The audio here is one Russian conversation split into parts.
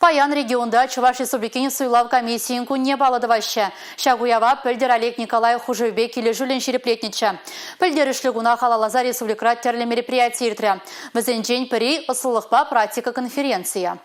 Паян регионда Чуваш Республикин суйлав комиссиин күнне баладываще. Шагуява пөлдер Олег Николай Хужевбек или Жулин Череплетнича. Пөлдер ишлігуна халалаза республикрат терлі мероприятий иртірі. Візен піри ұсылықпа практика конференция.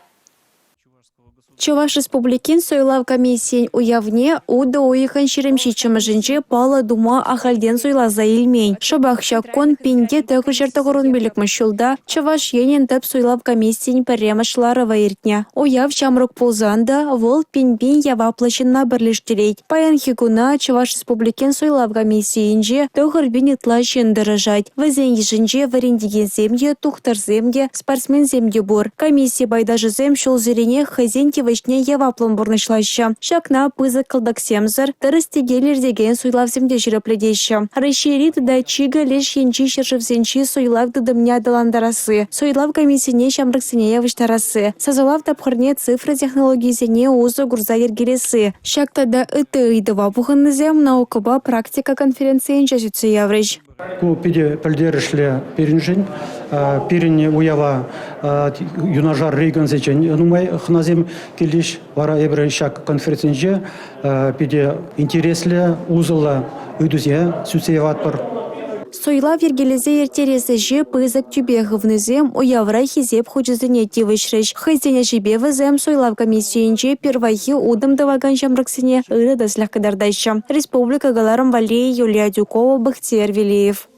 Чуваш Республикин сойлав комиссиен уявне уда уйхан шеремшичама жинче пала дума ахальден сойлаза илмейн. Шабахша кон пинде тәкір жартағырын білік мүшілда Чуваш енен тәп сойлав комиссиен пәрремашлары вайыртне. Уяв шамрук ползанда вол пинбин ява плачынна бірліштерейд. Паян хигуна Чуваш Республикин сойлав комиссиенже тәкір бин итла жындырыжать. Візен ежінже варендеген земде, тухтар земде, спортсмен земде бур. Комиссия байдажы зем шол зерене хазен вышне яваплын бурнышлаща. Шакна пызык кылдаксемзыр, тырыстегелер деген суйлав земде жирепледеща. Расширит да чига лишь янчи шершевсенчи суйлав дыдымня даландарасы. Суйлав комиссине шамрыксене явыштарасы. Сазулав тапхырне цифры технологизене узу гурза ергересі. Шакта да ыты ыдыва бұғынызем наукаба практика конференциян жазуцы яврыш. Ку пиде пөлдерішлі перінжін, періне уява юнажар рейган зечен нумай хназем келдеш вара эбрі шак конференциян пиде интереслі узылы өйдізе сүтсееват бар. Сойлав ергелезе ертересі же пызык тюбеғывнызем уявра хизеп хучызыне тивышрыш. Хызене жебевызем сойлав комиссиенже первайхи удым даваган жамрыксыне ырыдас ләккадардайша. Республика галарым Валерий Юлия Дюкова Бахтияр Велиев.